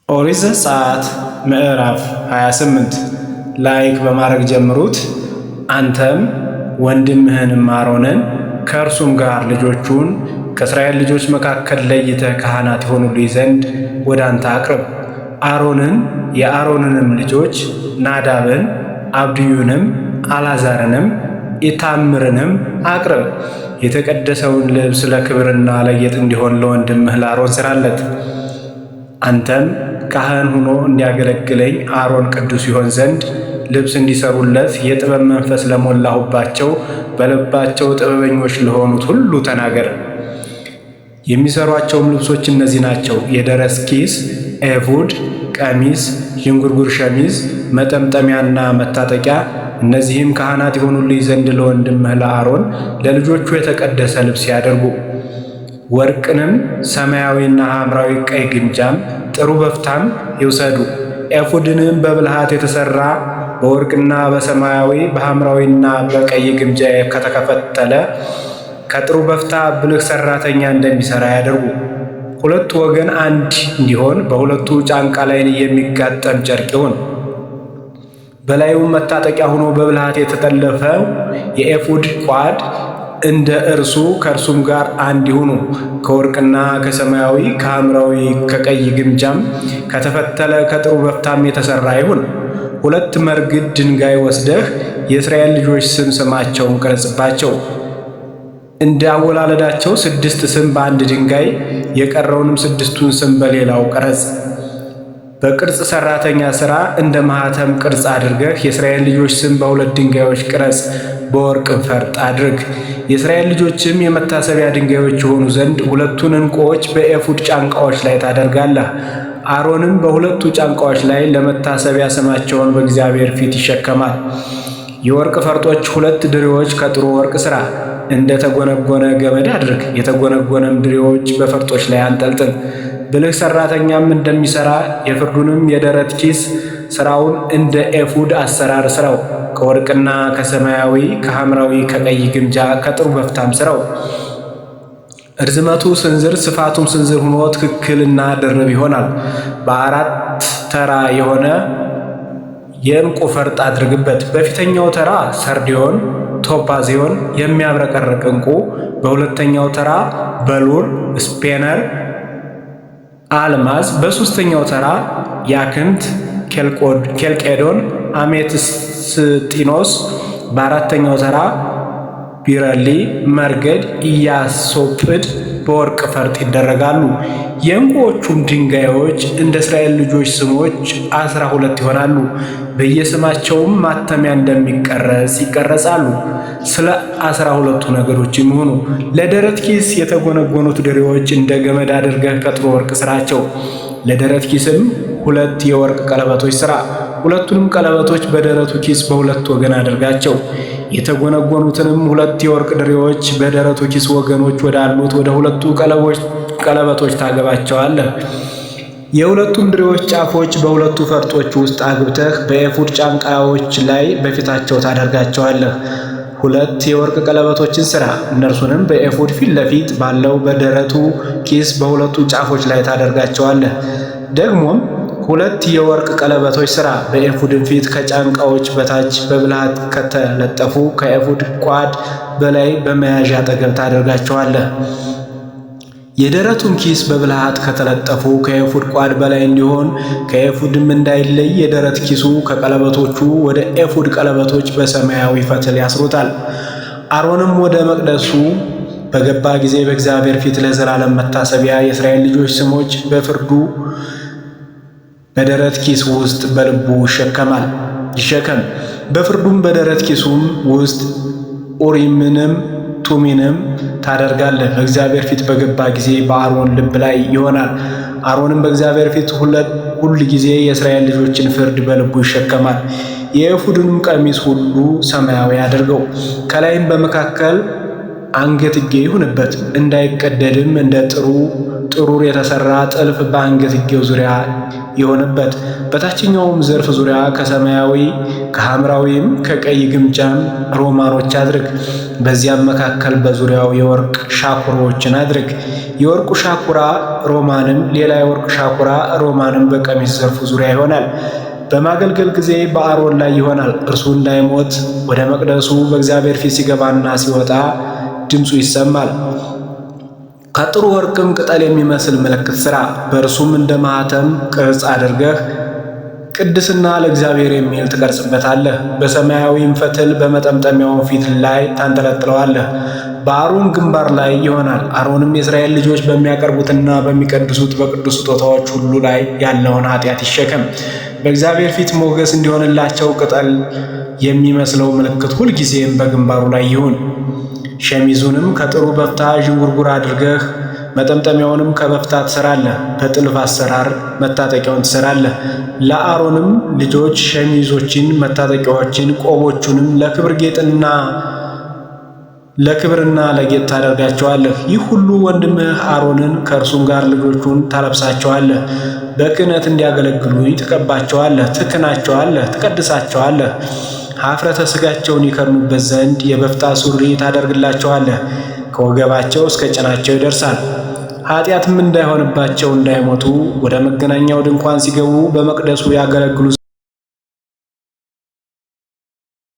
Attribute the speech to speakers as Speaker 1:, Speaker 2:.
Speaker 1: ኦሪት ዘጸአት ምዕራፍ 28 ላይክ በማድረግ ጀምሩት። አንተም ወንድምህንም አሮንን ከእርሱም ጋር ልጆቹን ከእስራኤል ልጆች መካከል ለይተህ ካህናት ይሆኑልኝ ዘንድ ወደ አንተ አቅርብ። አሮንን የአሮንንም ልጆች ናዳብን፣ አብድዩንም፣ አልዓዛርንም ኢታምርንም አቅርብ። የተቀደሰውን ልብስ ለክብርና ለጌጥ እንዲሆን ለወንድምህ ለአሮን ሥራለት። አንተም ካህን ሆኖ እንዲያገለግለኝ አሮን ቅዱስ ይሆን ዘንድ ልብስ እንዲሰሩለት የጥበብ መንፈስ ለሞላሁባቸው በልባቸው ጥበበኞች ለሆኑት ሁሉ ተናገር። የሚሰሯቸውም ልብሶች እነዚህ ናቸው: የደረት ኪስ፣ ኤፉድ፣ ቀሚስ፣ ዥንጉርጉር ሸሚዝ፣ መጠምጠሚያና መታጠቂያ። እነዚህም ካህናት ይሆኑልኝ ዘንድ ለወንድምህ ለአሮን ለልጆቹ የተቀደሰ ልብስ ያደርጉ። ወርቅንም ሰማያዊና ሐምራዊ ቀይ ግምጃም ጥሩ በፍታም ይውሰዱ። ኤፉድንም በብልሃት የተሠራ በወርቅና በሰማያዊ በሐምራዊና በቀይ ግምጃ ከተፈተለ ከጥሩ በፍታ ብልህ ሠራተኛ እንደሚሠራ ያደርጉ። ሁለቱ ወገን አንድ እንዲሆን በሁለቱ ጫንቃ ላይ የሚጋጠም ጨርቅ ይሁን። በላዩም መታጠቂያ ሆኖ በብልሃት የተጠለፈው የኤፉድ ቋድ እንደ እርሱ ከእርሱም ጋር አንድ ይሁኑ። ከወርቅና ከሰማያዊ ከሐምራዊ ከቀይ ግምጃም ከተፈተለ ከጥሩ በፍታም የተሠራ ይሁን። 2 መርግድ ድንጋይ ወስደህ የእስራኤል ልጆች ስማቸውን ቅረጽባቸው። እንደ አወላለዳቸው 6 ስም በአንድ ድንጋይ፣ የቀረውንም 6ቱን ስም በሌላው ቀረጽ። በቅርጽ ሠራተኛ ሥራ እንደ ማኅተም ቅርጽ አድርገህ የእስራኤል ልጆች ስም በ2 ድንጋዮች ቅረጽ፣ በወርቅ ፈርጥ አድርግ። የእስራኤል ልጆችም የመታሰቢያ ድንጋዮች የሆኑ ዘንድ 2ቱን ዕንቁዎች በኤፉድ ጫንቃዎች ላይ ታደርጋለህ። አሮንም በ2ቱ ጫንቃዎች ላይ ለመታሰቢያ ስማቸውን በእግዚአብሔር ፊት ይሸከማል። የወርቅ ፈርጦች 2 ድሪዎች ከጥሩ ወርቅ ሥራ፣ እንደ ተጎነጎነ ገመድ አድርግ። የተጎነጎነም ድሪዎች በፈርጦች ላይ አንጠልጥል። ብልህ ሠራተኛም እንደሚሠራ የፍርዱንም የደረት ኪስ ሥራውን እንደ ኤፉድ አሠራር ሥራው። ከወርቅና ከሰማያዊ ከሐምራዊ ከቀይ ግምጃ ከጥሩ በፍታም ሥራው። እርዝመቱ ስንዝር ስፋቱም ስንዝር ሆኖ ትክክልና ድርብ ይሆናል። በ4 ተራ የሆነ የዕንቁ ፈርጥ አድርግበት። በፊተኛው ተራ ሰርዲዮን ቶጳዝዮን የሚያብረቀርቅ ዕንቁ፣ በሁለተኛው ተራ በሉር ስፔነር አልማዝ፣ በሦስተኛው ተራ ያክንት ኬልቄዶን አሜትስጢኖስ፣ በአራተኛው ተራ ቢረሊ መርገድ ኢያሶጵድ በወርቅ ፈርጥ ይደረጋሉ። የዕንቁዎቹም ድንጋዮች እንደ እስራኤል ልጆች ስሞች 12 ይሆናሉ። በየስማቸውም ማተሚያ እንደሚቀረጽ ይቀረጻሉ። ስለ 12ቱ ነገዶች የሚሆኑ ለደረት ኪስ የተጎነጎኑት ድሪዎች እንደ ገመድ አድርገህ ከጥሩ ወርቅ ሥራቸው። ለደረት ኪስም 2 የወርቅ ቀለበቶች ሥራ። 2ቱንም ቀለበቶች በደረቱ ኪስ በ2 ወገን አድርጋቸው። የተጎነጎኑትንም 2 የወርቅ ድሪዎች በደረቱ ኪስ ወገኖች ወዳሉት ወደ 2ቱ ቀለበቶች ታገባቸዋለህ። የ2ቱም ድሪዎች ጫፎች በ2ቱ ፈርጦች ውስጥ አግብተህ በኤፉድ ጫንቃዎች ላይ በፊታቸው ታደርጋቸዋለህ። 2 የወርቅ ቀለበቶችን ሥራ። እነርሱንም በኤፉድ ፊት ለፊት ባለው በደረቱ ኪስ በ2ቱ ጫፎች ላይ ታደርጋቸዋለህ። ደግሞም 2 የወርቅ ቀለበቶች ሥራ። በኤፉድም ፊት ከጫንቃዎች በታች በብልሃት ከተለጠፉ ከኤፉድ ቋድ በላይ በመያዣ አጠገብ ታደርጋቸዋለህ። የደረቱን ኪስ በብልሃት ከተለጠፉ ከኤፉድ ቋድ በላይ እንዲሆን ከኤፉድም እንዳይለይ የደረት ኪሱ ከቀለበቶቹ ወደ ኤፉድ ቀለበቶች በሰማያዊ ፈትል ያስሩታል። አሮንም ወደ መቅደሱ በገባ ጊዜ በእግዚአብሔር ፊት ለዘላለም መታሰቢያ የእስራኤል ልጆች ስሞች በፍርዱ በደረት ኪስ ውስጥ በልቡ ይሸከም። በፍርዱም በደረት ኪሱም ውስጥ ኡሪምንም ቱሚንም ታደርጋለህ። በእግዚአብሔር ፊት በገባ ጊዜ በአሮን ልብ ላይ ይሆናል። አሮንም በእግዚአብሔር ፊት ሁል ጊዜ የእስራኤል ልጆችን ፍርድ በልቡ ይሸከማል። የኤፉድንም ቀሚስ ሁሉ ሰማያዊ አድርገው፣ ከላይም በመካከል አንገትጌ ይሁንበት፣ እንዳይቀደድም እንደ ጥሩ ጥሩር የተሰራ ጥልፍ በአንገትጌው ዙሪያ የሆነበት በታችኛውም ዘርፍ ዙሪያ ከሰማያዊ ከሐምራዊም ከቀይ ግምጃም ሮማኖች አድርግ። በዚያም መካከል በዙሪያው የወርቅ ሻኩራዎችን አድርግ። የወርቁ ሻኩራ ሮማንም ሌላ የወርቅ ሻኩራ ሮማንም በቀሚስ ዘርፉ ዙሪያ ይሆናል። በማገልገል ጊዜ በአሮን ላይ ይሆናል። እርሱ እንዳይሞት ወደ መቅደሱ በእግዚአብሔር ፊት ሲገባና ሲወጣ ድምፁ ይሰማል። ከጥሩ ወርቅም ቅጠል የሚመስል ምልክት ሥራ። በእርሱም እንደ ማኅተም ቅርጽ አድርገህ ቅድስና ለእግዚአብሔር የሚል ትቀርጽበታለህ። በሰማያዊም ፈትል በመጠምጠሚያው ፊት ላይ ታንጠለጥለዋለህ። በአሮን ግንባር ላይ ይሆናል። አሮንም የእስራኤል ልጆች በሚያቀርቡትና በሚቀድሱት በቅዱስ ስጦታዎች ሁሉ ላይ ያለውን ኃጢአት ይሸከም። በእግዚአብሔር ፊት ሞገስ እንዲሆንላቸው ቅጠል የሚመስለው ምልክት ሁልጊዜም በግንባሩ ላይ ይሁን። ሸሚዙንም ከጥሩ በፍታ ዥንጉርጉር አድርገህ መጠምጠሚያውንም ከበፍታ ትሰራለህ። በጥልፍ አሰራር መታጠቂያውን ትሰራለህ። ለአሮንም ልጆች ሸሚዞችን፣ መታጠቂያዎችን፣ ቆቦቹንም ለክብርና ለጌጥ ታደርጋቸዋለህ። ይህ ሁሉ ወንድምህ አሮንን ከእርሱም ጋር ልጆቹን ታለብሳቸዋለህ። በክህነት እንዲያገለግሉ ትቀባቸዋለህ፣ ትክናቸዋለህ፣ ትቀድሳቸዋለህ። ኀፍረተ ሥጋቸውን ይከድኑበት ዘንድ የበፍታ ሱሪ ታደርግላቸዋለህ። ከወገባቸው እስከ ጭናቸው ይደርሳል። ኃጢአትም እንዳይሆንባቸው እንዳይሞቱ ወደ መገናኛው ድንኳን ሲገቡ በመቅደሱ ያገለግሉ